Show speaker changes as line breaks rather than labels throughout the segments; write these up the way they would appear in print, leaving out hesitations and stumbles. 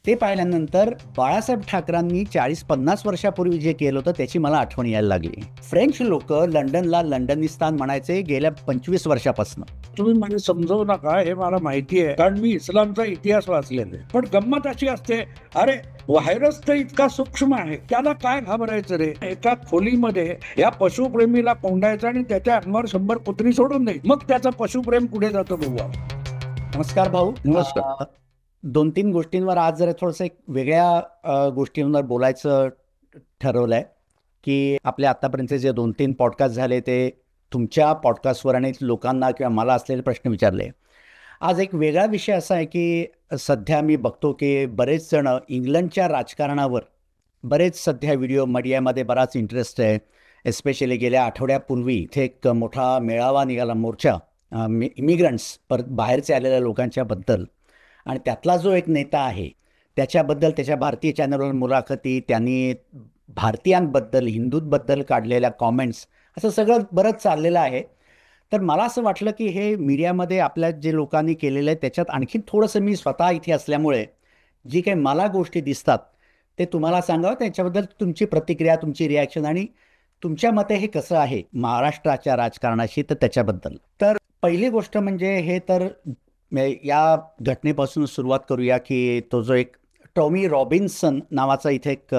ते पाहिल्यानंतर बाळासाहेब ठाकरेंनी 40-50 वर्षापूर्वी जे केलं होतं त्याची मला आठवण यायला लागली. फ्रेंच लोक लंडनला लंडनिस्तान म्हणायचे गेल्या 25 वर्षापासून.
तुम्ही मला समजवू नका, हे मला माहिती आहे, कारण मी इस्लामचा इतिहास वाचलेला आहे. पण गंमत अशी असते, अरे व्हायरस तर इतका सूक्ष्म आहे, त्याला काय घाबरायचं रे. एका खोलीमध्ये या पशुप्रेमीला कोंडायचं आणि त्याच्या अंगावर 100 कुत्री सोडून नाही, मग त्याचं पशुप्रेम पुढे जातं बघा.
नमस्कार भाऊ.
नमस्कार.
2-3 गोष्टींवर आज जरा थोडंसं एक वेगळ्या गोष्टींवर बोलायचं ठरवलंय की आपल्या आतापर्यंतचे जे 2-3 पॉडकास्ट झाले ते तुमच्या पॉडकास्टवर आणि लोकांना किंवा मला असलेले प्रश्न विचारले. आज एक वेगळा विषय असा आहे की सध्या मी बघतो की बरेच जण इंग्लंडच्या राजकारणावर बरेच सध्या व्हिडिओ मीडियामध्ये बराच इंटरेस्ट आहे. एस्पेशली गेल्या आठवड्यापूर्वी इथे एक मोठा मेळावा निघाला, मोर्चा इमिग्रंट्स परत बाहेरचे आलेल्या लोकांच्याबद्दल, आणि त्यातला जो एक नेता आहे त्याच्याबद्दल त्याच्या भारतीय चॅनलवर मुलाखती, त्यांनी भारतीयांबद्दल हिंदूंबद्दल काढलेल्या कॉमेंट्स, असं सगळं बरंच चाललेलं आहे. तर मला असं वाटलं की हे मीडियामध्ये आपल्या जे लोकांनी केलेलं आहे त्याच्यात आणखी थोडंसं मी स्वतः इथे असल्यामुळे जी काही मला गोष्टी दिसतात ते तुम्हाला सांगावं, त्याच्याबद्दल तुमची प्रतिक्रिया, तुमची रिॲक्शन आणि तुमच्या मते हे कसं आहे महाराष्ट्राच्या राजकारणाशी, तर त्याच्याबद्दल. तर पहिली गोष्ट म्हणजे हे तर या घटनेपासून सुरुवात करूया की तो जो एक टॉमी रॉबिन्सन नावाचा इथे एक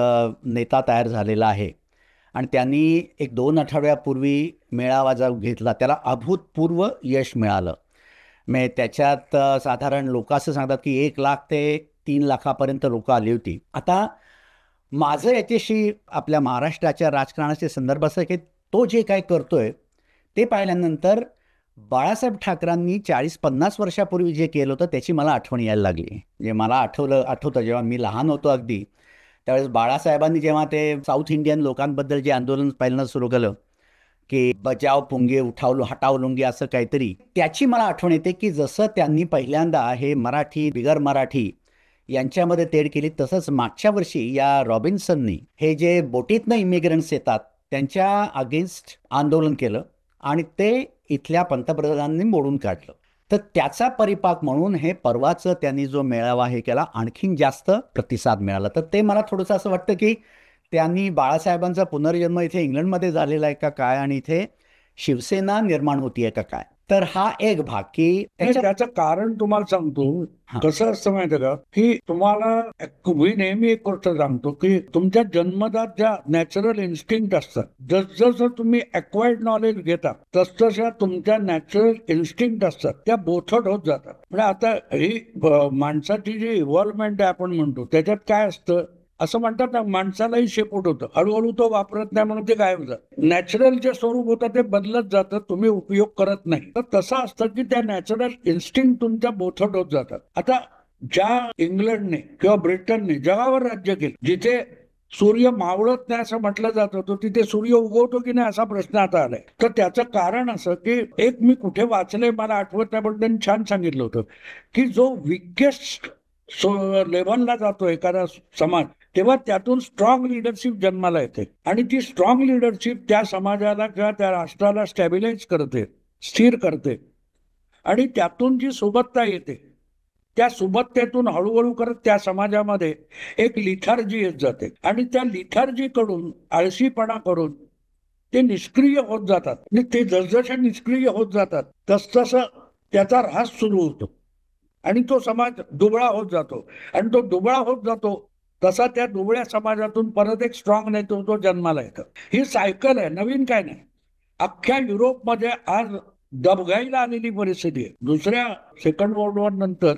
नेता तयार झालेला आहे आणि त्यांनी एक 2 आठवड्यापूर्वी मेळावा जो घेतला त्याला अभूतपूर्व यश मिळालं. त्याच्यात साधारण लोक असं सांगतात की 1 लाख ते 3 लाखापर्यंत लोक आली होती. आता माझं याच्याशी आपल्या महाराष्ट्राच्या राजकारणाचे संदर्भ असं की तो जे काय करतोय ते पाहिल्यानंतर बाळासाहेब ठाकरेंनी 40-50 वर्षापूर्वी जे केलं होतं त्याची मला आठवण यायला लागली. म्हणजे मला आठवतं जेव्हा मी लहान होतो अगदी त्यावेळेस बाळासाहेबांनी जेव्हा ते साऊथ इंडियन लोकांबद्दल जे आंदोलन पहिल्यांदा सुरू केलं की बचाव पुंगे उठाव हटाव लुंगी असं काहीतरी, त्याची मला आठवण येते की जसं त्यांनी पहिल्यांदा हे मराठी बिगर मराठी यांच्यामध्ये तेढ केली, तसंच मागच्या वर्षी या रॉबिन्सननी हे जे बोटीतनं इमिग्रंट्स येतात त्यांच्या अगेन्स्ट आंदोलन केलं आणि ते इथल्या पंतप्रधानांनी मोडून काढलं. तर त्याचा परिपाक म्हणून हे परवाचं त्यांनी जो मेळावा हे केला आणखीन जास्त प्रतिसाद मिळाला. तर ते मला थोडंसं असं वाटतं की त्यांनी बाळासाहेबांचा पुनर्जन्म इथे इंग्लंडमध्ये झालेला आहे का काय आणि इथे शिवसेना निर्माण होतीये का काय. तर हा एक भाग की
त्याचं कारण तुम्हाला सांगतो. कसं असतं माहितीये का, की तुम्हाला मी नेहमी एक गोष्ट सांगतो की तुमच्या जन्मजात ज्या नॅचरल इन्स्टिंक्ट असतात, जसजसं तुम्ही अक्वायर्ड नॉलेज घेता तसतशा तुमच्या नॅचरल इन्स्टिंक्ट असतात त्या बोथट होत जातात. म्हणजे आता ही माणसाची जी इव्हॉल्वमेंट आहे आपण म्हणतो त्याच्यात काय असतं, असं म्हणतात ना, माणसालाही शेपूट होतं, हळूहळू तो वापरत नाही म्हणून ते गायब जातं. नॅचरल जे स्वरूप होतं ते बदलत जातं, तुम्ही उपयोग करत नाही. तर तसं असतं की त्या नॅचरल इन्स्टिंक्ट तुमच्या बोथट होत जातात. आता ज्या इंग्लंडने किंवा ब्रिटनने जगावर राज्य केलं, जिथे सूर्य मावळत नाही असं म्हटलं जात होतं, तिथे सूर्य उगवतो की नाही असा प्रश्न आता आलाय. तर त्याचं कारण असं की एक मी कुठे वाचलंय मला आठवत नाही, पण त्यांनी छान सांगितलं होतं की जो विकेस्ट लेव्हलला जातो एखादा समाज, तेव्हा त्यातून स्ट्रॉंग लिडरशिप जन्माला येते आणि ती स्ट्रॉंग लिडरशिप त्या समाजाला किंवा त्या राष्ट्राला स्टॅबिलाइज करते, स्थिर करते आणि त्यातून जी सुबत्ता येते त्या सुबत्तेतून हळूहळू करत त्या समाजामध्ये एक लिथार्जी येत जाते आणि त्या लिथार्जीकडून आळशीपणा करून ते निष्क्रिय होत जातात आणि ते जसजसे निष्क्रिय होत जातात तसतसं त्याचा ऱ्हास सुरू होतो आणि तो समाज दुबळा होत जातो आणि तो दुबळा होत जातो तसा त्या दुबळ्या समाजातून परत एक स्ट्रॉंग नेतृत्व जन्माला येतं. ही सायकल आहे, नवीन काय नाही. अख्ख्या युरोपमध्ये आज दबघाईला आलेली परिस्थिती आहे. दुसऱ्या सेकंड वर्ल्ड वॉर नंतर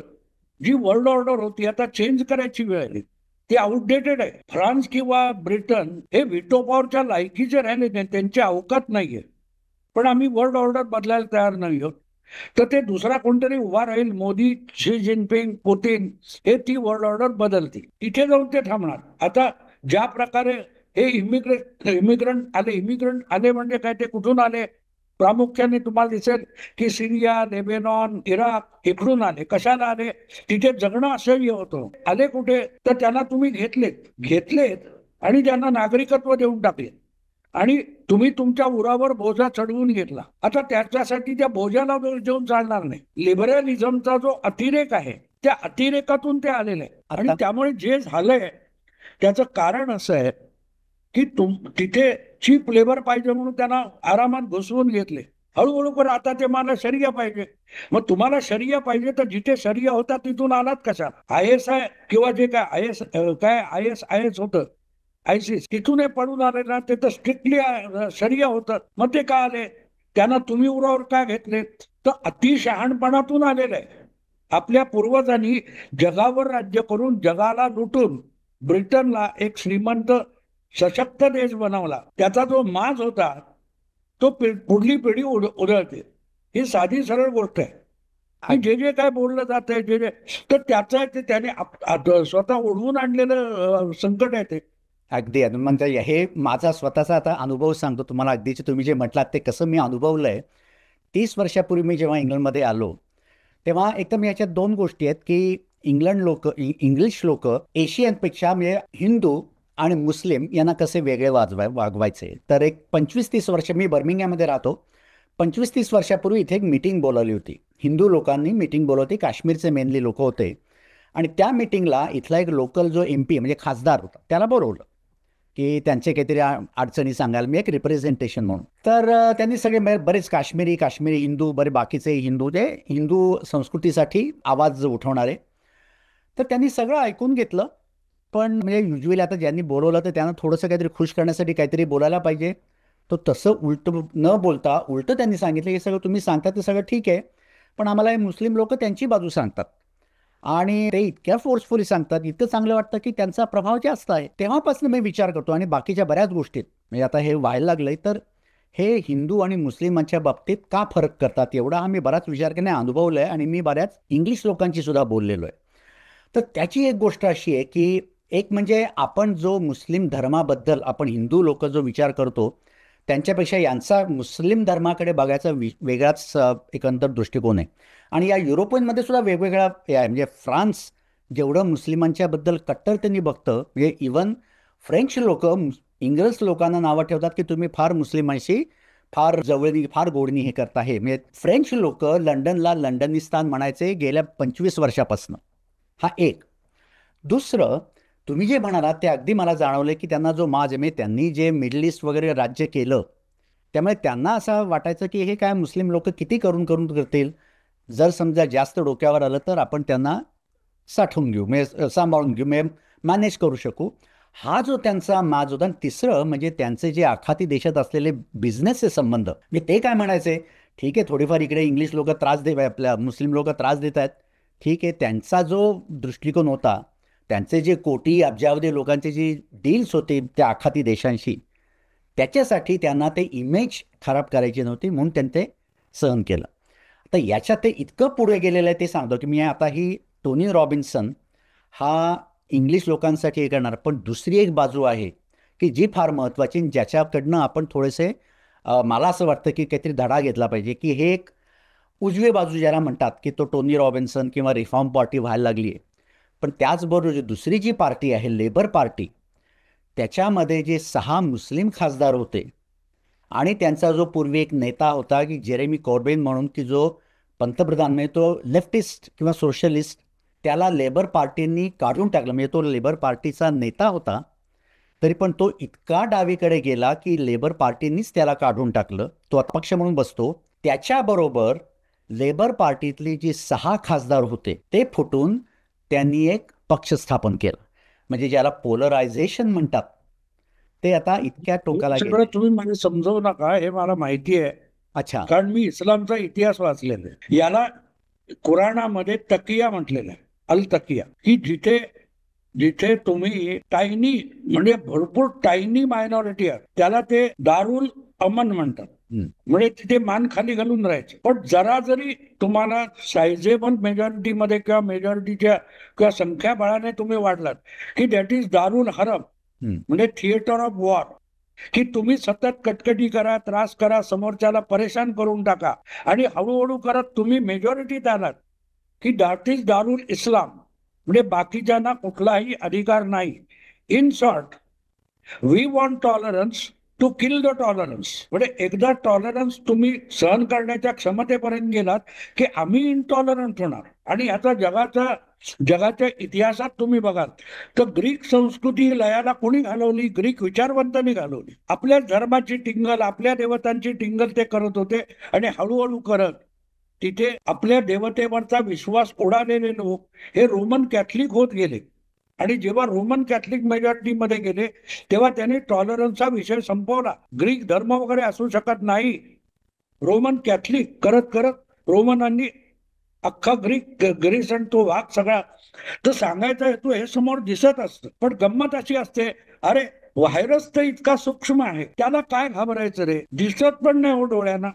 जी वर्ल्ड ऑर्डर होती आता चेंज करायची वेळ आली, ती आउटडेटेड आहे. फ्रान्स किंवा ब्रिटन हे व्हिटो पॉवरच्या लायकीचे राहिले नाही, त्यांची अवकात नाहीये. पण आम्ही वर्ल्ड ऑर्डर बदलायला तयार नाही आहोत. तर ते दुसरा कोणतरी उभा राहील, मोदी, शी जिनपिंग, पुतीन, हे ती वर्ल्ड ऑर्डर बदलतील, तिथे जाऊन ते थांबणार. आता ज्या प्रकारे हे इमिग्रंट आले म्हणजे काय, ते कुठून आले, प्रामुख्याने तुम्हाला दिसेल की सिरिया, लेबेनॉन, इराक इकडून आले. कशाला आले, तिथे जगणं असह्य होतं. आले कुठे, तर त्यांना तुम्ही घेतलेत आणि त्यांना नागरिकत्व देऊन टाकले आणि तुम्ही तुमच्या उरावर बोजा चढवून घेतला. आता त्याच्यासाठी त्या बोजाला देऊन चालणार नाही. लिबरलिझमचा जो अतिरेक आहे त्या अतिरेकातून ते आलेले आहे. आणि
आता
त्यामुळे जे झालंय त्याचं कारण असं आहे की तिथे चीप लेबर पाहिजे म्हणून त्यांना आरामात घुसवून घेतले. हळूहळू पण आता ते मला शरिया पाहिजे. मग तुम्हाला शरिया पाहिजे तर जिथे शरिया होता तिथून आलात कशा? ISI किंवा जे काय IS होतं, ISIS तिथून हे पडून आले ना, ते तर स्ट्रिक्टली शरिया होतं. मग ते का आले? त्यांना तुम्ही उरावर का घेतले? तर अतिशहाणपणातून आलेलं आहे. आपल्या पूर्वजांनी जगावर राज्य करून जगाला लुटून ब्रिटनला एक श्रीमंत सशक्त देश बनवला. त्याचा जो माज होता तो पुढली पिढी उधळते. ही साधी सरळ गोष्ट आहे. आणि जे जे काय बोललं जात आहे जे तर त्याचं ते त्याने स्वतः ओढवून आणलेलं संकट आहे ते.
अगदी म्हणजे हे माझा स्वतःचा आता अनुभव सांगतो तुम्हाला. अगदीचे तुम्ही जे म्हटलात ते कसं मी अनुभवलंय. 30 वर्षापूर्वी मी जेव्हा इंग्लंडमध्ये आलो तेव्हा एकदम याच्यात दोन गोष्टी आहेत की इंग्लिश लोक एशियनपेक्षा म्हणजे हिंदू आणि मुस्लिम यांना कसे वेगळे वागवायचे. तर एक 25-30 वर्ष मी बर्मिंगहॅममध्ये राहतो. 25-30 वर्षापूर्वी इथे एक मीटिंग बोलावली होती. हिंदू लोकांनी मीटिंग बोलवली. काश्मीरचे मेनली लोक होते आणि त्या मीटिंगला इथला एक लोकल जो MP म्हणजे खासदार होता त्याला बोलवलं की त्यांचे काहीतरी अडचणी सांगायला, मी एक रिप्रेझेंटेशन म्हणून. तर त्यांनी सगळे बरेच काश्मीरी हिंदू, बरे बाकीचे हिंदू, ते हिंदू संस्कृतीसाठी आवाज उठवणारे. तर त्यांनी सगळं ऐकून घेतलं. पण म्हणजे युजली आता ज्यांनी बोलवलं तर त्यांना थोडंसं काहीतरी खुश करण्यासाठी काहीतरी बोलायला पाहिजे. तो तसं उलटं न बोलता उलटं त्यांनी सांगितलं हे सगळं तुम्ही सांगता ते सगळं ठीक आहे, पण आम्हाला हे मुस्लिम लोक त्यांची बाजू सांगतात आणि ते इतक्या फोर्सफुली सांगतात, इतकं चांगलं वाटतं की त्यांचा प्रभाव जास्त आहे. तेव्हापासून मी विचार करतो आणि बाकीच्या बऱ्याच गोष्टीत म्हणजे आता हे व्हायला लागलंय तर हे हिंदू आणि मुस्लिमांच्या बाबतीत का फरक करतात एवढा आम्ही बराच विचार केला, अनुभवलं आहे आणि मी बऱ्याच इंग्लिश लोकांची सुद्धा बोललेलो आहे. तर त्याची एक गोष्ट अशी आहे की एक म्हणजे आपण जो मुस्लिम धर्माबद्दल आपण हिंदू लोक जो विचार करतो त्यांच्यापेक्षा यांचा मुस्लिम धर्माकडे बघायचा वेगळाच एकंदर दृष्टिकोन आहे. आणि या युरोपियनमध्ये सुद्धा वेगवेगळा हे आहे. म्हणजे फ्रान्स जेवढं मुस्लिमांच्याबद्दल कट्टरतेने बघतं, म्हणजे इवन फ्रेंच लोक इंग्रज लोकांना नावं ठेवतात की तुम्ही फार मुस्लिमांशी फार जवळनी फार गोडणी हे करता. हे म्हणजे फ्रेंच लोक लंडनला लंडनिस्तान म्हणायचे गेल्या 25 वर्षापासून. हा एक. दुसरं, तुम्ही जे म्हणालात ते अगदी मला जाणवलं की त्यांना जो माज आहे, त्यांनी जे मिडल ईस्ट वगैरे राज्य केलं त्यामुळे त्यांना असं वाटायचं की हे काय मुस्लिम लोक किती करून करतील, जर समजा जास्त डोक्यावर आलं तर आपण त्यांना साठवून घेऊ, म्हणजे सांभाळून घेऊ, म्हणजे मॅनेज करू शकू. हा जो त्यांचा माज होता. तिसरं म्हणजे त्यांचे जे आखाती देशात असलेले बिझनेसचे संबंध, म्हणजे ते काय म्हणायचे, ठीक आहे थोडीफार इकडे इंग्लिश लोक आपल्या मुस्लिम लोक त्रास देत आहेत, ठीक आहे. त्यांचा जो दृष्टिकोन होता, त्यांचे जे कोटी अब्जावधी लोकांचे जे डील्स होते त्या आखाती देशांशी, त्याच्यासाठी त्यांना ते इमेज खराब करायची नव्हती म्हणून त्यांनी ते सहन केलं. आता याच्यात ते इतकं पुढे गेलेलं आहे ते सांगतो की मी आता ही टोनी रॉबिन्सन हा इंग्लिश लोकांसाठी हे करणार, पण दुसरी एक बाजू आहे की जी फार महत्त्वाची, ज्याच्याकडनं आपण थोडेसे मला असं वाटतं की काहीतरी धडा घेतला पाहिजे की हे एक उजवी बाजू ज्याला म्हणतात की तो टोनी रॉबिन्सन किंवा रिफॉर्म पार्टी व्हायला लागली आहे. पण त्याचबरोबर दुसरी जी पार्टी आहे लेबर पार्टी, त्याच्यामध्ये जे 6 मुस्लिम खासदार होते आणि त्यांचा जो पूर्वी एक नेता होता की जेरेमी कॉर्बिन म्हणून, की जो पंतप्रधान म्हणजे तो लेफ्टिस्ट किंवा सोशलिस्ट, त्याला लेबर पार्टींनी काढून टाकलं. म्हणजे तो लेबर पार्टीचा नेता होता तरी पण तो इतका डावीकडे गेला की लेबर पार्टींनीच त्याला काढून टाकलं. तो अपक्ष म्हणून बसतो. त्याच्याबरोबर लेबर पार्टीतली जी 6 खासदार होते ते फुटून त्यांनी एक पक्ष स्थापन केला, म्हणजे ज्याला पोलरायझेशन म्हणतात. ते आता इतक्या टोकाला
सगळं तुम्ही मला समजवू नका, हे मला माहिती आहे.
अच्छा,
कारण मी इस्लामचा इतिहास वाचलेला आहे. याला कुराणामध्ये तकिया म्हटलेलं आहे, अल तकिया, की जिथे जिथे तुम्ही टायनी म्हणजे भरपूर टायनी मायनॉरिटी आहे त्याला ते दारुल अमन म्हणतात. म्हणजे तिथे मान खाली घालून राहायचे. पण जरा जरी तुम्हाला सायझेबल मेजॉरिटीमध्ये किंवा मेजॉरिटीच्या किंवा संख्याबळाने तुम्ही वाढलात की दॅट इज दारुल हरम, म्हणजे थिएटर ऑफ वॉर, की तुम्ही सतत कटकटी करा, त्रास करा, समोरच्याला परेशान करून टाका आणि हळूहळू करत तुम्ही मेजॉरिटीत आलात की दॅट इज दारुल इस्लाम, म्हणजे बाकीच्यांना कुठलाही अधिकार नाही. In short, we want tolerance to kill the tolerance. म्हणजे एकदा टॉलरन्स तुम्ही सहन करण्याच्या क्षमतेपर्यंत गेलात की आम्ही इनटॉलरंट होणार. आणि याचा जगाचा जगाच्या इतिहासात तुम्ही बघाल तर ग्रीक संस्कृती लयाला कोणी घालवली? ग्रीक विचारवंतांनी घालवली. आपल्या धर्माची टिंगल, आपल्या देवतांची टिंगल ते करत होते आणि हळूहळू करत तिथे आपल्या देवतेवरचा विश्वास उडालेले लोक हे रोमन कॅथलिक होत गेले. आणि जेव्हा रोमन कॅथलिक मेजॉरिटीमध्ये गेले तेव्हा त्यांनी टॉलरन्सचा विषय संपवला. ग्रीक धर्म वगैरे असू शकत नाही. रोमन कॅथलिक करत करत रोमनांनी अख्खा ग्रीस आणि तो भाग सगळा. तर सांगायचा हेतू हे समोर दिसत असतं, पण गंमत अशी असते, अरे व्हायरस तर इतका सूक्ष्म आहे, त्याला काय घाबरायचं रे, दिसत पण नाही हो डोळ्यांना.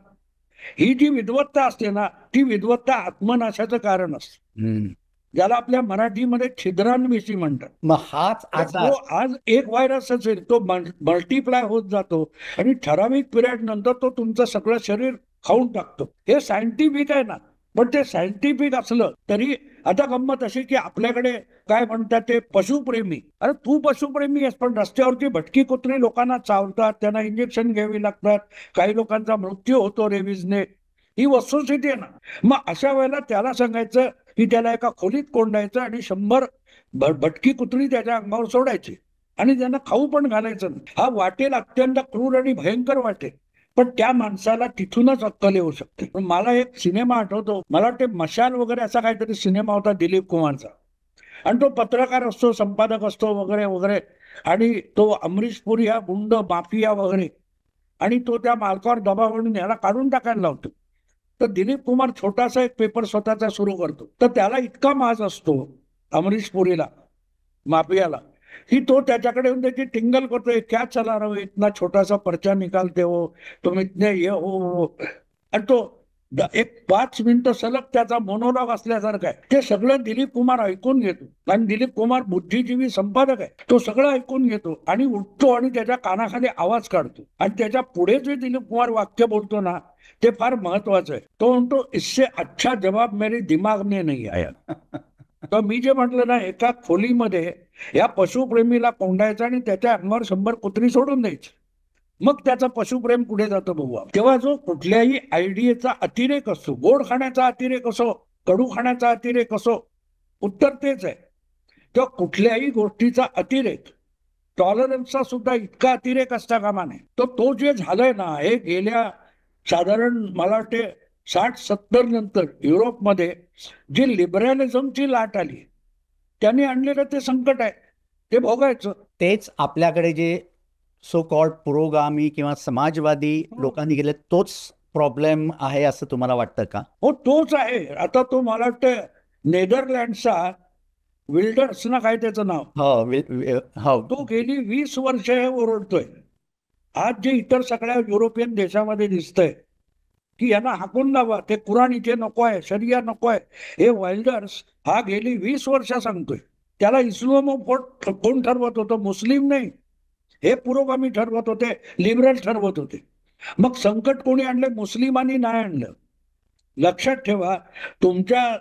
ही जी विद्वत्ता असते ना, ती विद्वत्ता आत्मनाशाचं कारण असतं, ज्याला आपल्या मराठीमध्ये छिद्रान्विसी म्हणतात.
मग हाच आजार
आज एक व्हायरस असेल, तो मल्टिप्लाय होत जातो आणि ठराविक पिरियड नंतर तो तुमचं सगळं शरीर खाऊन टाकतो. हे सायंटिफिक आहे ना. पण ते सायंटिफिक असलं तरी आता गंमत अशी की आपल्याकडे काय म्हणतात ते पशुप्रेमी. अरे तू पशुप्रेमी आहेस, पण रस्त्यावरची भटकी कुत्री लोकांना चावतात, त्यांना इंजेक्शन घ्यावी लागतात, काही लोकांचा मृत्यू होतो रेबीजने. ही वस्तुस्थिती आहे ना. मग अशा वेळेला त्याला सांगायचं की त्याला एका खोलीत कोंडायचं आणि 100 भटकी कुत्री त्याच्या अंगावर सोडायची आणि त्यांना खाऊ पण घालायचं. हा वाटेल अत्यंत क्रूर आणि भयंकर वाटेल, पण त्या माणसाला तिथूनच अक्कल येऊ शकते. पण मला एक सिनेमा आठवतो, मला वाटते मशाल वगैरे असा काहीतरी सिनेमा होता दिलीप कुमारचा, आणि तो पत्रकार असतो, संपादक असतो वगैरे वगैरे, आणि तो अमरीश पुरी हा गुंड माफिया वगैरे, आणि तो त्या मालकावर दबाव आणून याला काढून टाकायला लावतो. तर दिलीप कुमार छोटासा एक पेपर स्वतःचा सुरू करतो. तर त्याला इतका माज असतो अमरीश पुरीला, माफियाला, ही तो त्याच्याकडे येऊन त्याची टिंगल करतोय, क्या चला रहा हो, इतना छोटा सा पर्चा निकालते हो तुम, इतने ये हो. आणि तो एक 5 मिनिटं सलग त्याचा मोनोलॉग असल्यासारखं आहे. ते सगळं दिलीप कुमार ऐकून घेतो, आणि दिलीप कुमार बुद्धिजीवी संपादक आहे, तो सगळं ऐकून घेतो आणि उठतो आणि त्याच्या कानाखाली आवाज काढतो. आणि त्याच्या पुढे जे दिलीप कुमार वाक्य बोलतो ना, ते फार महत्वाचं आहे. तो म्हणतो, इससे अच्छा जवाब मेरे दिमाग में नहीं आया. तर मी जे म्हटलं ना, एका खोलीमध्ये या पशुप्रेमीला कोंडायचं आणि त्याच्या अंगावर 100 कुत्री सोडून द्यायची, मग त्याचा पशुप्रेम पुढे जातो बघू. तेव्हा जो कुठल्याही आयडियाचा अतिरेक असतो, गोड खाण्याचा अतिरेक असो, कडू खाण्याचा अतिरेक असो, उत्तर तेच आहे. तेव्हा कुठल्याही गोष्टीचा अतिरेक, टॉलरन्सचा सुद्धा इतका अतिरेक असता कामा नये. तर तो जे झालंय ना, हे गेल्या साधारण मला वाटते 60-70 नंतर युरोपमध्ये जी लिबरलिझमची लाट आली, त्यांनी आणलेलं ते संकट आहे, ते भोगायचं.
तेच आपल्याकडे जे सो कॉल्ड पुरोगामी किंवा समाजवादी लोकांनी गेले, तोच प्रॉब्लेम आहे असं तुम्हाला वाटतं का?
हो, तोच आहे. आता तो मला वाटतं नेदरलँडचा विल्डर्स ना, काय त्याचं नाव,
हो,
तो गेली 20 वर्ष हे ओरडतोय. आज जे इतर सगळ्या युरोपियन देशामध्ये दिसतंय की यांना हाकून लावा, ते कुराण इथे नको आहे, शरिया नको आहे, हे वाइल्डर्स हा गेली 20 वर्ष सांगतोय. त्याला इस्लामोफोब कोण ठरवत होतं? मुस्लिम नाही, हे पुरोगामी ठरवत होते, लिबरल ठरवत होते. मग संकट कोणी आणले? मुस्लिमांनी नाही आणलं. लक्षात ठेवा, तुमच्या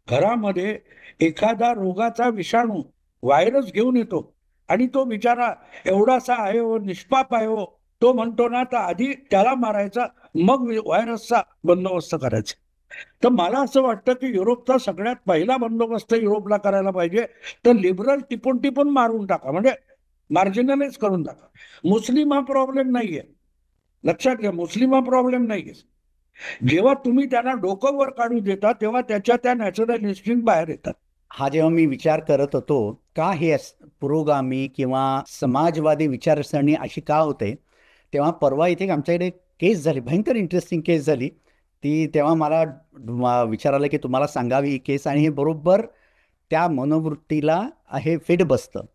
घरामध्ये एखादा रोगाचा विषाणू, व्हायरस घेऊन येतो आणि तो बिचारा एवढासा आहे हो, निष्पाप आहे हो, तो म्हणतो ना, तर आधी त्याला मारायचा, मग व्हायरसचा बंदोबस्त करायचा. तर मला असं वाटतं की युरोपचा सगळ्यात पहिला बंदोबस्त युरोपला करायला पाहिजे, तर लिबरल टिपून टिपून मारून टाका, म्हणजे मार्जिनलाइज करून टाका. मुस्लिम हा प्रॉब्लेम नाहीये, लक्षात घ्या, मुस्लिम हा प्रॉब्लेम नाहीये. जेव्हा तुम्ही त्यांना डोकं वर काढू देता, तेव्हा त्याच्या त्या नॅचरल इन्स्टिंक्ट बाहेर येतात.
हा जेव्हा मी विचार करत होतो का हे पुरोगामी किंवा समाजवादी विचारसरणी अशी का होते, तेव्हा परवा इथे आमच्याकडे केस झाली, भयंकर इंटरेस्टिंग केस झाली ती. तेव्हा मला विचारायला की तुम्हाला सांगावी ही केस, आणि हे बरोबर त्या मनोवृत्तीला हे फिट बसतं.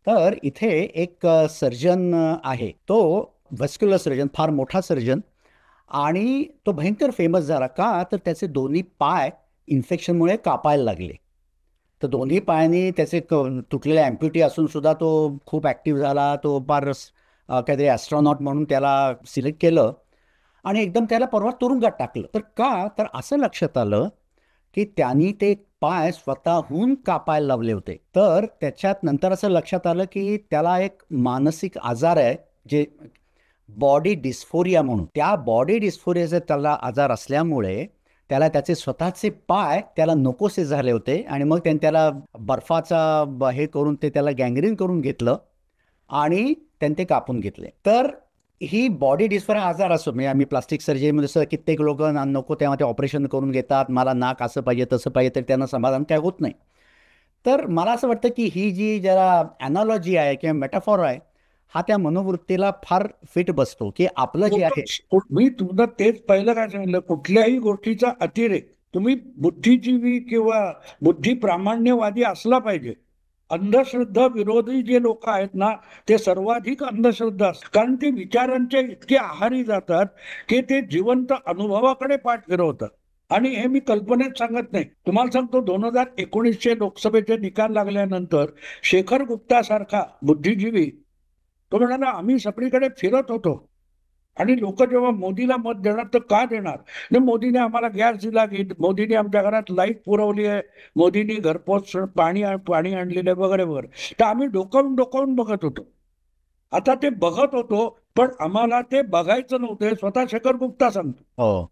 तर इथे एक सर्जन आहे, तो व्हस्क्युलर सर्जन, फार मोठा सर्जन, आणि तो भयंकर फेमस झाला का, तर त्याचे दोन्ही पाय इन्फेक्शनमुळे कापायला लागले. तर दोन्ही पायाने त्याचे तुटलेले ॲम्प्युटी असून सुद्धा तो खूप ॲक्टिव्ह झाला. तो फार काहीतरी ॲस्ट्रॉनॉट म्हणून त्याला सिलेक्ट केलं आणि एकदम त्याला परवा तुरुंगात टाकलं. तर का, तर असं लक्षात आलं की त्यांनी ते पाय स्वतःहून कापायला लावले होते. तर त्याच्यात नंतर असं लक्षात आलं की त्याला एक मानसिक आजार आहे, जे बॉडी डिस्फोरिया म्हणून. त्या बॉडी डिस्फोरियाचा त्याला आजार असल्यामुळे त्याला त्याचे स्वतःचे पाय त्याला नकोसे झाले होते आणि मग त्यांनी त्याला बर्फाचा हे करून ते त्याला गँग्रीन करून घेतलं आणि त्यांनी ते कापून घेतले. तर ही बॉडी डिस्फॉर्म आजार असो, म्हणजे आम्ही प्लास्टिक सर्जरीमध्ये असं कित्येक लोक नको तेव्हा ते ऑपरेशन करून घेतात, मला नाक असं पाहिजे तसं पाहिजे, तर त्यांना समाधान काय होत नाही. तर मला असं वाटतं की ही जी जरा ॲनॉलॉजी आहे किंवा मेटाफॉर आहे हा त्या मनोवृत्तीला फार फिट बसतो की आपलं जे आहे.
मी तुम्हाला तेच पहिलं काय सांगितलं, कुठल्याही गोष्टीचा अतिरेक, तुम्ही बुद्धिजीवी किंवा बुद्धी प्रामाण्यवादी असला पाहिजे. अंधश्रद्धा विरोधी जे लोक आहेत ना ते सर्वाधिक अंधश्रद्धा असतात, कारण ते विचारांच्या इतके आहारी जातात की ते जिवंत अनुभवाकडे पाठ फिरवतात. आणि हे मी कल्पनेत सांगत नाही, तुम्हाला सांगतो 2019चे लोकसभेचे निकाल लागल्यानंतर शेखर गुप्ता सारखा बुद्धिजीवी तो म्हणाला आम्ही सगळीकडे फिरत होतो आणि लोक जेव्हा मोदीला मत देणार तर का देणार, नाही मोदीने आम्हाला गॅस दिला, मोदीने आमच्या घरात लाईट पुरवली आहे, मोदीने घरपोच पाणी आणलेलं आहे वगैरे वगैरे. तर आम्ही डोकावून बघत होतो. आता ते बघत होतो पण आम्हाला ते बघायचं नव्हतं, हे स्वतः शेखर गुप्ता सांगतो.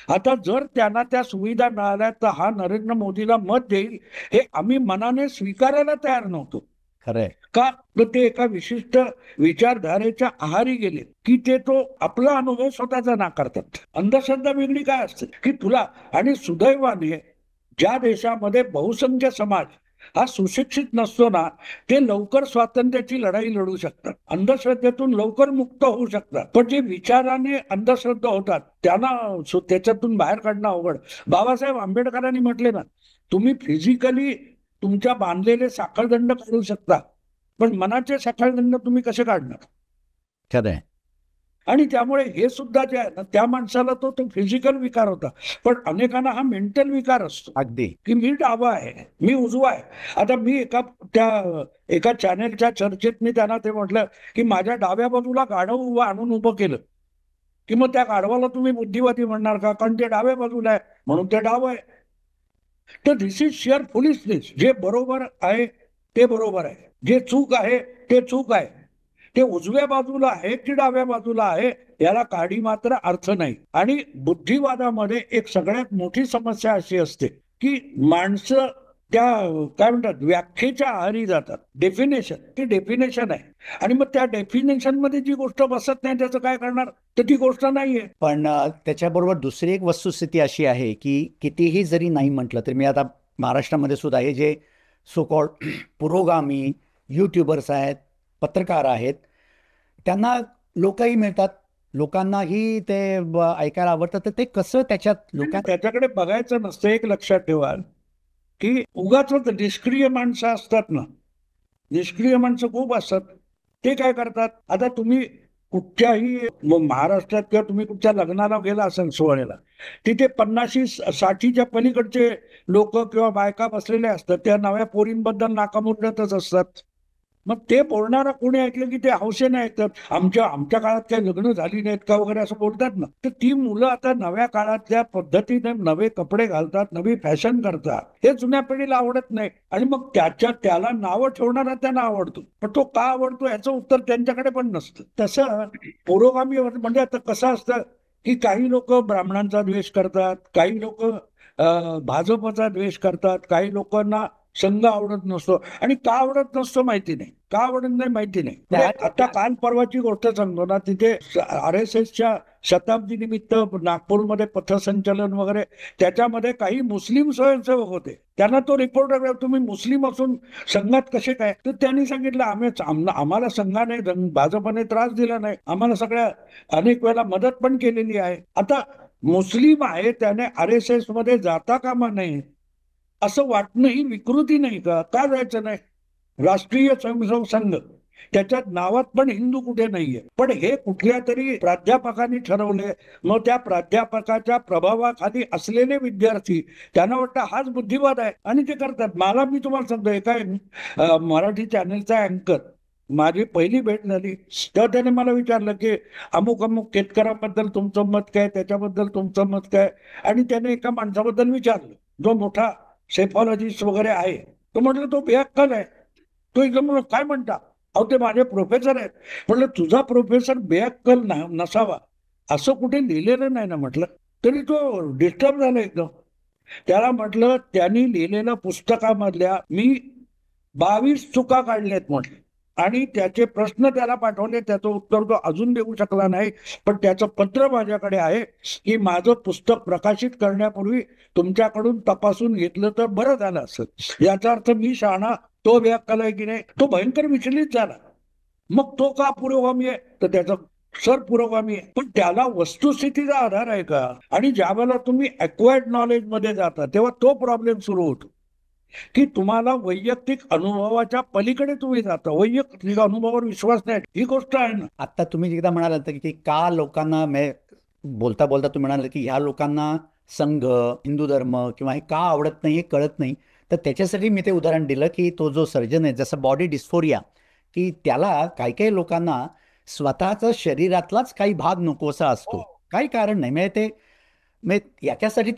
आता जर त्यांना त्या सुविधा मिळाल्या तर हा नरेंद्र मोदीला मत देईल हे आम्ही मनाने स्वीकारायला तयार नव्हतो.
खरंय
का तर ते एका विशिष्ट विचारधारेच्या आहारी गेले की ते तो आपला अनुभव स्वतःचा नाकारतात. अंधश्रद्धा वेगळी काय असते की तुला, आणि सुदैवाने ज्या देशामध्ये बहुसंख्य समाज हा सुशिक्षित नसतो ना ते लवकर स्वातंत्र्याची लढाई लढू शकतात, अंधश्रद्धेतून लवकर मुक्त होऊ शकतात. पण जे विचाराने अंधश्रद्धा होतात त्यांना त्याच्यातून बाहेर काढणं अवघड. बाबासाहेब आंबेडकरांनी म्हटले ना, तुम्ही फिजिकली तुमच्या बांधलेले साखळदंड काढू शकता पण मनाचे साखळदंड तुम्ही कसे काढणार.
खरंय.
आणि त्यामुळे हे सुद्धा जे आहे ना त्या माणसाला तो फिजिकल विकार होता, पण अनेकांना हा मेंटल विकार असतो
अगदी
की मी डावा आहे मी उजवा आहे. आता मी एका चॅनेलच्या चर्चेत मी त्यांना ते म्हटलं की माझ्या डाव्या बाजूला गाढव आणून उभं केलं की मग त्या गाढवाला तुम्ही बुद्धिवादी म्हणणार का, कारण ते डाव्या बाजूला आहे म्हणून ते डाव आहे. तर दिस इज शेअर फुलिशनेस. जे बरोबर आहे ते बरोबर आहे, जे चूक आहे ते चूक आहे, ते उजव्या बाजूला आहे की डाव्या बाजूला आहे याला काडी मात्र अर्थ नाही. आणि बुद्धिवादामध्ये एक सगळ्यात मोठी समस्या अशी असते की माणसं त्या काय म्हणतात व्याख्येच्या आहारी जातात. डेफिनेशन आहे आणि मग त्या डेफिनेशन मध्ये जी गोष्ट बसत नाही त्याचं काय करणार, तर ती गोष्ट नाहीये.
पण त्याच्याबरोबर दुसरी एक वस्तुस्थिती अशी आहे की कितीही जरी नाही म्हटलं तरी, मी आता महाराष्ट्रामध्ये सुद्धा हे जे सो कॉल्ड पुरोगामी युट्यूबर्स आहेत, पत्रकार आहेत, त्यांना लोकही मिळतात, लोकांनाही ते ऐकायला आवडतं. तर ते कसं
त्याच्याकडे बघायचं नसतं. एक लक्षात ठेवा की उगाच निष्क्रिय माणसं असतात ना, निष्क्रिय माणसं खूप असतात. ते काय करतात, आता तुम्ही कुठच्याही महाराष्ट्रात किंवा तुम्ही कुठच्या लग्नाला गेला असाल सोहळ्याला, तिथे 50-60च्या पलीकडचे लोक किंवा बायका बसलेले असतात, त्या नव्या पोरींबद्दल नाकामुंडतच असतात. मग ते बोलणारा कोणी ऐकलं की ते हौसेने ऐकतात, आमच्या काळात काही लग्न झाली नाहीत का वगैरे असं बोलतात ना. तर ती मुलं आता नव्या काळातल्या पद्धतीने नवे कपडे घालतात, नवी फॅशन करतात, हे जुन्या पिढीला आवडत नाही. आणि मग त्याला नावं ठेवणारा त्यांना आवडतो, पण तो का आवडतो याचं उत्तर त्यांच्याकडे पण नसतं. तसं पुरोगामी म्हणजे आता कसं असतं की काही लोक ब्राह्मणांचा द्वेष करतात, काही लोक भाजपचा द्वेष करतात, काही लोकांना संघ आवडत नसतो. आणि का आवडत नसतो माहिती नाही, का आवडत नाही माहिती नाही. आता काल परवाची गोष्ट सांगतो ना, तिथे RSSच्या शताब्दी निमित्त नागपूरमध्ये पथसंचलन वगैरे, त्याच्यामध्ये काही मुस्लिम स्वयंसेवक होते. त्यांना तो रिपोर्टर, तुम्ही मुस्लिम असून संघात कसे काय, तर त्यांनी सांगितलं आम्हाला संघाने भाजपने त्रास दिला नाही, आम्हाला सगळ्या अनेक वेळेला मदत पण केलेली आहे. आता मुस्लिम आहे त्याने RSS मध्ये जाता कामा नये असं वाटणं ही विकृती नाही का, का जायचं नाही. राष्ट्रीय स्वयंसेवक संघ त्याच्यात नावात पण हिंदू कुठे नाहीये, पण हे कुठल्या तरी प्राध्यापकांनी ठरवले. मग त्या प्राध्यापकाच्या प्रभावाखाली असलेले विद्यार्थी त्यांना वाटतं हाच बुद्धिवाद आहे आणि ते करतात. मी तुम्हाला सांगतो, एका मराठी चॅनलचा अँकर माझी पहिली भेट झाली तेव्हा त्याने मला विचारलं की अमुक केतकरांबद्दल तुमचं मत काय, त्याच्याबद्दल तुमचं मत काय. आणि त्याने एका माणसाबद्दल विचारलं जो मोठा सेफॉलॉजिस्ट वगैरे आहे, तो म्हटलं तो बेअक्कल आहे. तो एकदम काय म्हणता, अहो ते माझे प्रोफेसर आहेत. म्हटलं तुझा प्रोफेसर बेअक्कल नसावा असं कुठे लिहिलेलं नाही ना म्हटलं. तरी तो डिस्टर्ब झाला एकदम. त्याला म्हटलं त्यांनी लिहिलेल्या पुस्तकामधल्या मी 22 चुका काढल्यात म्हटलं, आणि त्याचे प्रश्न त्याला पाठवले, त्याचं उत्तर तो अजून देऊ शकला नाही. पण त्याचं पत्र माझ्याकडे आहे की माझं पुस्तक प्रकाशित करण्यापूर्वी तुमच्याकडून तपासून घेतलं तर बरं झालं असं. याचा अर्थ मी शहाणा, तो व्याकल आहे की नाही, तो भयंकर विचलित झाला. मग तो का पुरोगामी आहे, तर त्याचा सर पुरोगामी आहे. पण त्याला वस्तुस्थितीचा आधार आहे का? आणि ज्यावेळेला तुम्ही अक्वायर्ड नॉलेज मध्ये जाता तेव्हा तो प्रॉब्लेम सुरू होतो की तुम्हाला वैयक्तिक अनुभवाच्या पलीकडे तुम्ही जाता, वैयक्तिक अनुभवावर विश्वास नाही, ही गोष्ट आहे ना.
आता तुम्ही एकदा म्हणालात की का लोकांना बोलता बोलता तुम्ही म्हणाल की ह्या लोकांना संघ, हिंदू धर्म किंवा हे का आवडत नाही हे कळत नाही. तर त्याच्यासाठी मी ते उदाहरण दिलं की तो जो सर्जन आहे, जसं बॉडी डिस्फोरिया, की त्याला काही काही लोकांना स्वतःचा शरीरातलाच काही भाग नकोसा असतो, काही कारण नाही. म्हणजे ते याच्यासाठी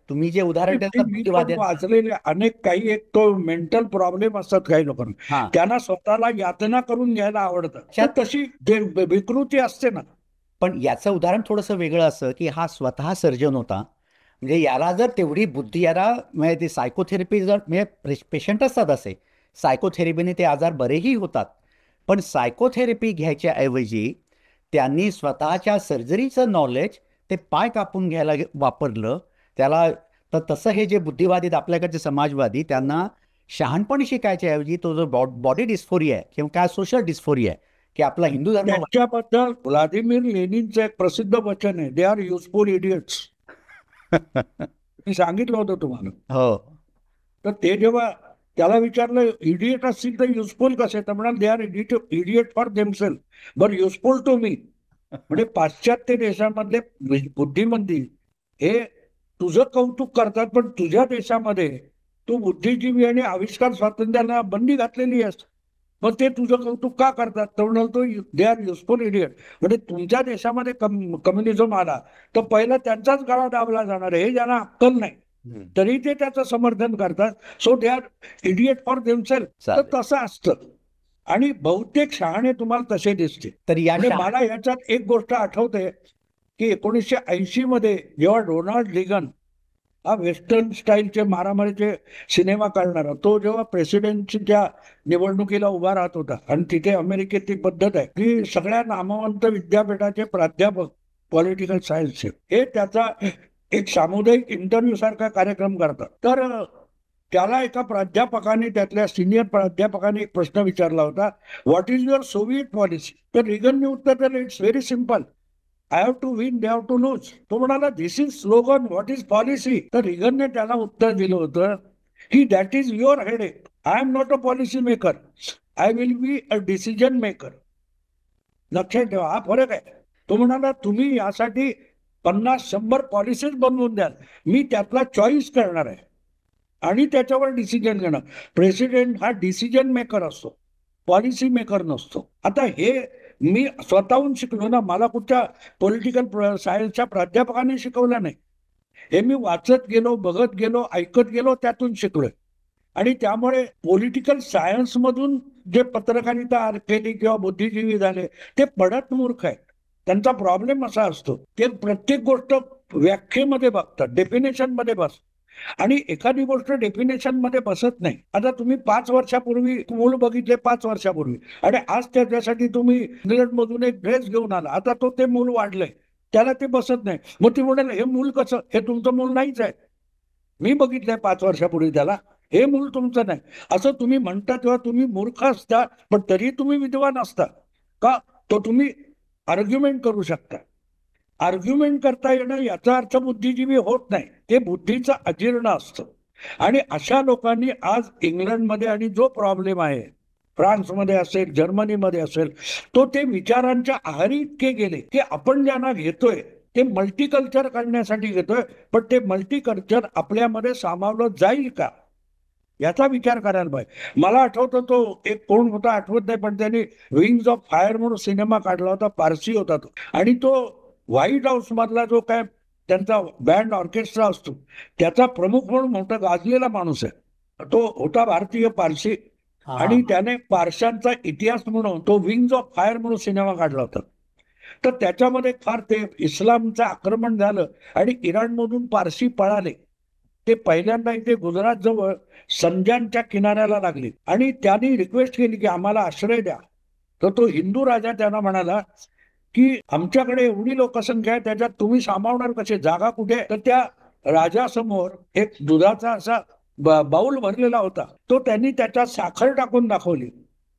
तुम्ही जे उदाहरण
मी
द्याल
मी पण
बुद्धिवाद
वाचलेले अनेक काही एक तो मेंटल प्रॉब्लेम असतात काही लोकांना, त्यांना स्वतःला यातना करून घ्यायला आवडतं, तर तशी विकृती असते ना.
पण याचं उदाहरण थोडंसं वेगळं असं की हा स्वतः सर्जन होता, म्हणजे याला जर तेवढी बुद्धी, याला म्हणजे ती सायकोथेरपी जर म्हणजे पेशंट असतात असे, सायकोथेरपीने ते आजार बरेही होतात. पण सायकोथेरपी घ्यायच्या ऐवजी त्यांनी स्वतःच्या सर्जरीचं नॉलेज ते पाय कापून घ्यायला वापरलं त्याला. तर तसं हे जे बुद्धिवादी आपल्याकडचे समाजवादी, त्यांना शहाणपण शिकायच्या ऐवजी तो जो बॉडी डिस्फोरिया आहे किंवा काय सोशल डिस्फोरिया आहे की आपला हिंदू धर्म.
त्याच्याबद्दल व्लादिमीर लेनिनचं एक प्रसिद्ध वचन आहे, दे आर युजफुल इडियट्स. मी सांगितलं होतं तुम्हाला.
हो.
तर ते जेव्हा त्याला विचारलं इडियट असतील तर युजफुल कसे, तर म्हणाल they are idiot for themselves but useful to me. म्हणजे पाश्चात्य देशामधले बुद्धिमंती हे तुझं कौतुक करतात, पण तुझ्या देशामध्ये तू बुद्धिजीवी आणि आविष्कार स्वातंत्र्याला बंदी घातलेली आहेस, मग ते तुझं कौतुक का करतात, तर म्हणतो दे आर युजफुल इडियट. म्हणजे तुमच्या देशामध्ये कम्युनिझम आला तर पहिला त्यांचाच गळा दाबला जाणार आहे, हे ज्यांना अक्कल नाही तरी ते त्याचं समर्थन करतात. So they are idiot for themselves. तर तसं असतं आणि बहुतेक शहाणे तुम्हाला तसे दिसते. तर मला याच्यात एक गोष्ट आठवते की 1980 मध्ये जेव्हा रोनाल्ड रीगन हा वेस्टर्न स्टाईलचे मारामारीचे सिनेमा काढणारा, तो जेव्हा प्रेसिडेंटच्या निवडणुकीला उभा राहत होता, आणि तिथे अमेरिकेत ती पद्धत आहे की सगळ्या नामवंत विद्यापीठाचे प्राध्यापक पॉलिटिकल सायन्सचे हे त्याचा एक सामुदायिक इंटरव्ह्यू सारखा कार्यक्रम करतात. तर त्याला एका प्राध्यापकाने, त्यातल्या सिनियर प्राध्यापकाने एक प्रश्न विचारला होता, what is your Soviet policy. तर रिगनने उत्तर दिलं, it's very simple, I have to win, they have to lose. तो म्हणाला this is slogan, what is policy. तर रिगनने त्याला उत्तर दिलं होतं की that is your headache, I am not a policy maker, I will be a decision maker. लक्षात ठेवा, हा फरक आहे. तो म्हणाला तुम्ही यासाठी 50-100 पॉलिसीज बनवून द्याल, मी त्यातला चॉईस करणार आहे आणि त्याच्यावर डिसिजन घेणार. प्रेसिडेंट हा डिसिजन मेकर असतो, पॉलिसी मेकर नसतो. आता हे मी स्वतःहून शिकलो ना, मला कुठच्या पॉलिटिकल सायन्सच्या प्राध्यापकाने शिकवलं नाही. हे मी वाचत गेलो, बघत गेलो, ऐकत गेलो, त्यातून शिकलोय. आणि त्यामुळे पॉलिटिकल सायन्स मधून जे पत्रकारिता केली किंवा बुद्धिजीवी झाले ते पडत मूर्ख आहेत. त्यांचा प्रॉब्लेम असा असतो, ते प्रत्येक गोष्ट व्याख्येमध्ये बघतात, डेफिनेशन मध्ये बसतात, आणि एखादी गोष्ट डेफिनेशन मध्ये बसत नाही. आता तुम्ही 5 वर्षापूर्वी मूल बघितले, 5 वर्षापूर्वी, आणि आज त्याच्यासाठी तुम्ही इंग्लंड मधून एक ड्रेस घेऊन आला, आता तो ते मूल वाढलंय, त्याला ते बसत नाही. मग ती म्हणाल हे मूल कसं, हे तुमचं मूल नाहीच आहे, मी बघितलंय 5 वर्षापूर्वी त्याला, हे मूल तुमचं नाही. असं तुम्ही म्हणता तेव्हा तुम्ही मूर्ख असता, पण तरी तुम्ही विद्वान असता का, तो तुम्ही आर्ग्युमेंट करू शकता. आर्ग्युमेंट करता येणं याचा अर्थ बुद्धिजीवी होत नाही, ते बुद्धीचं अजीर्ण असतं. आणि अशा लोकांनी आज इंग्लंडमध्ये, आणि जो प्रॉब्लेम आहे फ्रान्समध्ये असेल, जर्मनीमध्ये असेल, तो ते विचारांच्या आहारी इतके गेले की आपण ज्यांना घेतोय ते मल्टीकल्चर करण्यासाठी घेतोय, पण ते मल्टीकल्चर आपल्यामध्ये सामावलं जाईल का याचा विचार करायला पाहिजे. मला आठवतं तो एक कोण होता आठवत नाही, पण त्यांनी विंग्स ऑफ फायर म्हणून सिनेमा काढला होता, पारसी होता तो, आणि तो व्हाईट हाऊस मधला जो काय त्यांचा बँड ऑर्केस्ट्रा असतो त्याचा प्रमुख म्हणून मोठा गाजलेला माणूस आहे. तो होता भारतीय पारसी, आणि त्याने पारशांचा इतिहास म्हणून तो विंग्स ऑफ फायर म्हणून सिनेमा काढला होता. तर त्याच्यामध्ये फार ते इस्लामचं आक्रमण झालं आणि इराणमधून पारसी पळाले. ते पहिल्यांदा इथे गुजरात जवळ संजानच्या किनाऱ्याला लागले आणि त्यांनी रिक्वेस्ट केली की आम्हाला आश्रय द्या. तर तो हिंदू राजा त्यांना म्हणाला की आमच्याकडे एवढी लोकसंख्या आहे, त्याच्यात तुम्ही सामावणार कसे, जागा कुठे? तर त्या राजासमोर एक दुधाचा असा बाऊल भरलेला होता. तो त्यांनी त्याच्यात साखर टाकून दाखवली.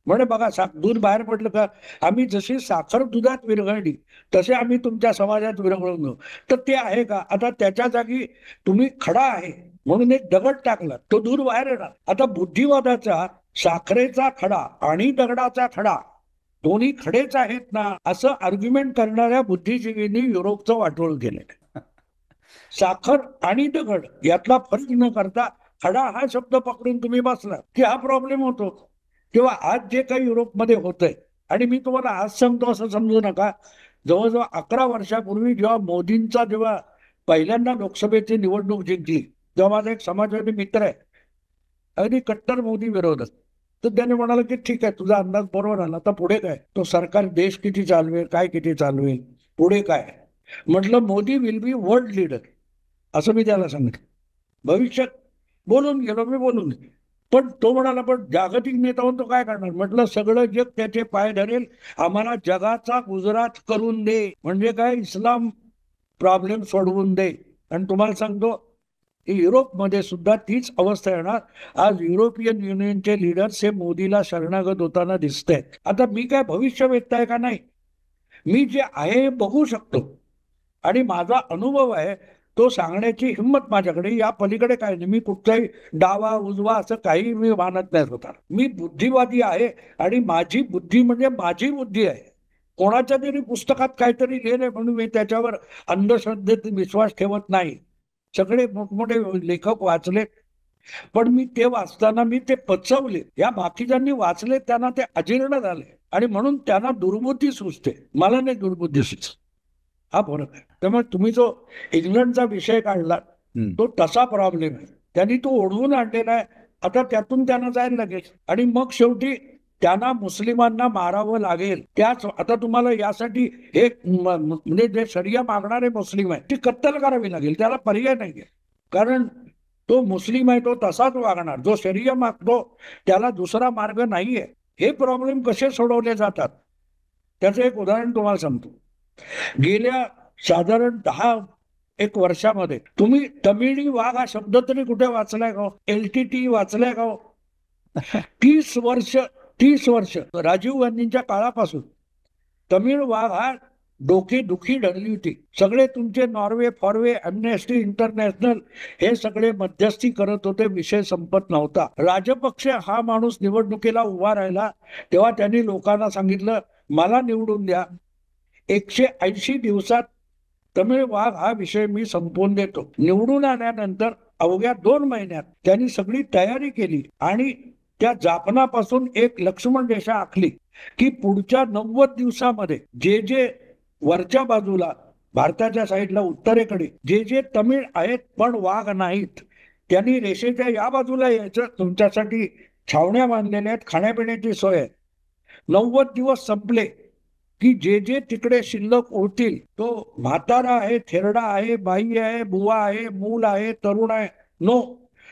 म्हणे बघा दूध बाहेर पडलं का? आम्ही जशी साखर दुधात विरघळली तसे आम्ही तुमच्या समाजात विरघळून घेऊ. तर ते आहे का? आता त्याच्या जागी तुम्ही खडा आहे म्हणून एक दगड टाकला, तो दूध बाहेर येणार. आता बुद्धिवादाचा साखरेचा खडा आणि दगडाचा खडा दोन्ही खडेच आहेत ना, असं आर्ग्युमेंट करणाऱ्या बुद्धिजीवींनी युरोपचं वाटोळ केलं. साखर आणि दगड यातला फरक न करता खडा हा शब्द पकडून तुम्ही बसला की हा प्रॉब्लेम होतो. किंवा आज जे काही युरोपमध्ये होतंय, आणि मी तुम्हाला आज सांगतो असं समजू नका, जवळजवळ 11 वर्षापूर्वी जेव्हा पहिल्यांदा लोकसभेची निवडणूक जिंकली, तेव्हा माझा एक समाजवादी मित्र आहे, अगदी कट्टर मोदी विरोधक. तर त्याने म्हणाला की ठीक आहे, तुझा अंदाज बरोबर आला, आता पुढे काय? तो सरकार देश किती चालवेल, काय किती चालवेल, पुढे काय? म्हटलं Modi will be world leader, असं मी त्याला सांगितलं. भविष्यात बोलून गेलो मी, बोलून. पण तो म्हणाला पण जागतिक नेता होऊन तो काय करणार? म्हटलं सगळं जग त्याचे पाय धरेल, आम्हाला जगाचा गुजरात करून दे. म्हणजे काय? इस्लाम प्रॉब्लेम सोडवून दे. आणि तुम्हाला सांगतो युरोपमध्ये सुद्धा तीच अवस्था येणार. आज युरोपियन युनियनचे लीडर्स हे मोदीला शरणागत होताना दिसत आहेत. आता मी काय भविष्य वेधताय का? नाही, मी जे आहे हे बघू शकतो आणि माझा अनुभव आहे तो सांगण्याची हिंमत माझ्याकडे. या पलीकडे काय नाही. मी कुठलाही डावा उजवा असं काही मी मानत नाही होता. मी बुद्धिवादी आहे आणि माझी बुद्धी म्हणजे माझी बुद्धी आहे. कोणाच्या तरी पुस्तकात काहीतरी लिहिलंय म्हणून मी त्याच्यावर अंधश्रद्धेत विश्वास ठेवत नाही. सगळे मोठमोठे लेखक वाचले, पण मी ते वाचताना मी ते पचवले. या बाकीच्यांनी वाचले त्यांना ते अजीर्ण झाले आणि म्हणून त्यांना दुर्बुद्धी सुचते, मला नाही दुर्बुद्धी सुचत. हा फरक आहे. त्यामुळे तुम्ही जो इंग्लंडचा विषय काढला तो तसा प्रॉब्लेम आहे. त्यांनी तो ओढवून आणलेला आहे. आता त्यातून त्यांना जायला लागेल आणि मग शेवटी त्यांना मुस्लिमांना मारावं लागेल. त्याच आता तुम्हाला यासाठी एक म्हणजे जे शरिया मागणारे मुस्लिम आहे ती कत्तल करावी लागेल. त्याला पर्याय नाहीये, कारण तो मुस्लिम आहे, तो तसाच वागणार. जो शरिया मागतो त्याला दुसरा मार्ग नाहीये. हे प्रॉब्लेम कसे सोडवले जातात त्याचं एक उदाहरण तुम्हाला सांगतो. गेल्या साधारण 10-1 वर्षामध्ये तुम्ही तमिळी वाघ हा शब्द तरी कुठे वाचलाय का? LTT वाचलाय का? 30 वर्ष राजीव गांधींच्या काळापासून तमिळ वाघ हा डोकेदुखी ठरली होती. सगळे तुमचे नॉर्वे फॉर्वे, अम्नेस्टी इंटरनॅशनल हे सगळे मध्यस्थी करत होते, विषय संपत नव्हता. राजपक्षे हा माणूस निवडणुकीला उभा राहिला तेव्हा त्यांनी लोकांना सांगितलं मला निवडून द्या, 180 दिवसात तमिळ वाघ हा विषय मी संपवून देतो. निवडून आल्यानंतर अवघ्या 2 महिन्यात त्यांनी सगळी तयारी केली आणि त्या जापनापासून एक लक्ष्मण रेषा आखली की पुढच्या 90 दिवसामध्ये जे जे वरच्या बाजूला भारताच्या साईडला उत्तरेकडे जे जे तमिळ आहेत पण वाघ नाहीत, त्यांनी रेषेच्या या बाजूला यायचं. तुमच्यासाठी छावण्या बांधलेल्या आहेत, खाण्यापिण्याची सोय आहे. 90 दिवस संपले की जे जे तिकडे शिल्लक उरतील, तो म्हातारा आहे, थेरडा आहे, बाई आहे, बुवा आहे, मूल आहे, तरुण आहे, नो,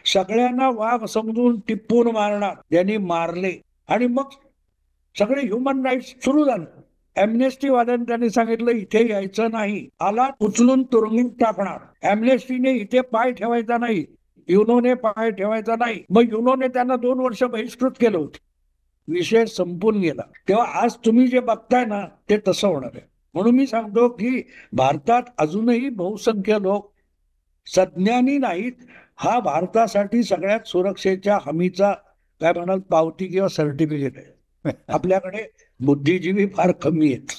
सगळ्यांना वाघ समजून टिप्पून मारणार. त्यांनी मारले आणि मग सगळे ह्युमन राईट्स सुरू झालं. अॅम्नेस्टी वाल्यांनी त्यांनी सांगितलं इथे यायचं नाही, आला उचलून तुरुंगात टाकणार. अॅम्नेस्टीने इथे पाय ठेवायचा नाही, युनोने पाय ठेवायचा नाही. मग युनोने त्यांना 2 वर्ष बहिष्कृत केलं होतं. विषय संपून गेला. तेव्हा आज तुम्ही जे बघताय ना ते तसं होणार आहे. म्हणून मी सांगतो की भारतात अजूनही बहुसंख्य लोक सज्ञानी नाहीत. हा भारतासाठी सगळ्यात सुरक्षेच्या हमीचा काय म्हणाल पावती किंवा सर्टिफिकेट आहे. आपल्याकडे बुद्धिजीवी फार कमी आहेत.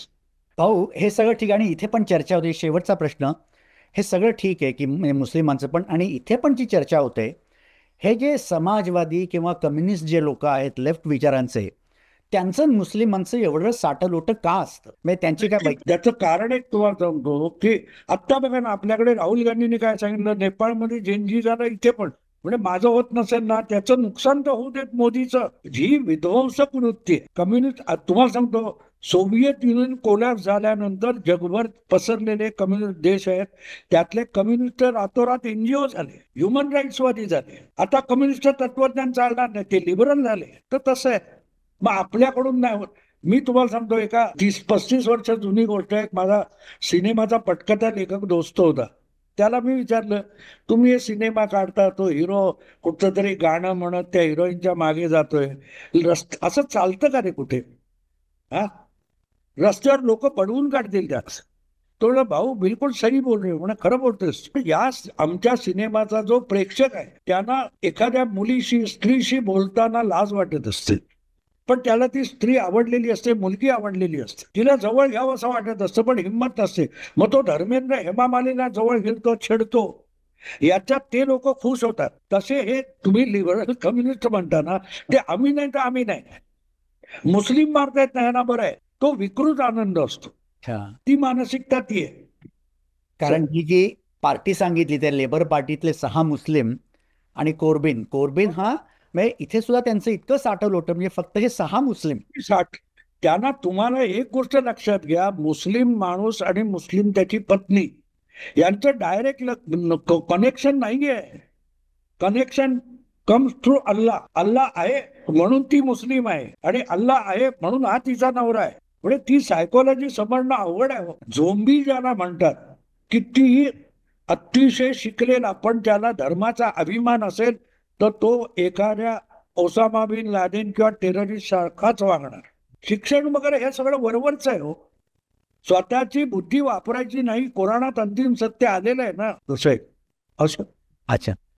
भाऊ, हे सगळं ठीक आहे आणि इथे पण चर्चा होते. शेवटचा प्रश्न, हे सगळं ठीक आहे की मुस्लिमांचं पण, आणि इथे पण जी चर्चा होते हे जे समाजवादी किंवा कम्युनिस्ट जे लोक आहेत लेफ्ट विचारांचे, त्यांचं मुस्लिमांचं एवढं साटलोट का असतं? म्हणजे त्यांची काय
त्याचं कारण एक तुम्हाला सांगतो की आत्ता बघा ना, आपल्याकडे राहुल गांधींनी काय सांगितलं, नेपाळमध्ये जेनजी झालं, इथे पण म्हणजे माझं होत नसेल ना, त्याचं नुकसान तर होऊ देत मोदीचं. जी विध्वंसक वृत्ती कम्युनिस्ट, तुम्हाला सांगतो, सोव्हिएत युनियन कोलॅप्स झाल्यानंतर जगभर पसरलेले कम्युनिस्ट देश आहेत, त्यातले कम्युनिस्ट रातोरात एनजीओ झाले, ह्युमन राईट्सवादी झाले. आता कम्युनिस्ट तत्वज्ञान चालणार नाही, ते लिबरल झाले. तर तसं आहे. मग आपल्याकडून नाही होत. मी तुम्हाला सांगतो, एका 30-35 वर्ष जुनी गोष्ट आहे. माझा सिनेमाचा पटकथा लेखक दोस्त होता. त्याला मी विचारलं, तुम्ही हे सिनेमा काढता, तो हिरो कुठचं तरी गाणं म्हणत त्या हिरोईनच्या मागे जातोय, असं चालतं का रे कुठे? हा, रस्त्यावर लोक पडवून काढतील त्याच. तो म्हणला, भाऊ बिलकुल सही बोल रहे हो. म्हणा, खरं बोलतोस. या आमच्या सिनेमाचा जो प्रेक्षक आहे त्यांना एखाद्या मुलीशी, स्त्रीशी बोलताना लाज वाटत असते, पण त्याला ती स्त्री आवडलेली असते, मुलगी आवडलेली असते, तिला जवळ घ्यावं असं वाटत असतं, पण हिंमत नसते. मग तो धर्मेंद्र हेमा मालिनीला जवळ घेतो, छेडतो. याच्यात ते लोक खुश होतात. तसे हे तुम्ही लिबरल कम्युनिस्ट म्हणता ना, ते आम्ही नाही तर आम्ही नाही, मुस्लिम मारतायत ना, ह्यांना बरं आहे, तो विकृत आनंद असतो. ती मानसिकता ती आहे.
कारण ही जी पार्टी सांगितली त्या लेबर पार्टीतले 6 मुस्लिम आणि कोर्बिन हा, म्हणजे इथे सुद्धा त्यांचं इतकं साठवलं होतं, म्हणजे फक्त हे 6 मुस्लिम.
त्यांना, तुम्हाला एक गोष्ट लक्षात घ्या, मुस्लिम माणूस आणि मुस्लिम त्याची पत्नी यांचं डायरेक्ट कनेक्शन नाहीये. Connection comes through Allah. Allah आहे म्हणून ती मुस्लिम आहे, आणि अल्लाह आहे म्हणून हा तिचा नवरा आहे. म्हणजे ती सायकोलॉजी समजणं अवघड आहे. झोंबी ज्याला म्हणतात, कितीही अतिशय शिकलेला पण त्याला धर्माचा अभिमान असेल तर तो एखाद्या ओसामा बिन लादेन किंवा टेररिस्ट सारखाच वागणार. शिक्षण वगैरे हे सगळं वरवरच आहे हो. स्वतःची बुद्धी वापरायची नाही. कोराणात अंतिम सत्य आलेलं आहे ना, तसं आहे. असं.
अच्छा.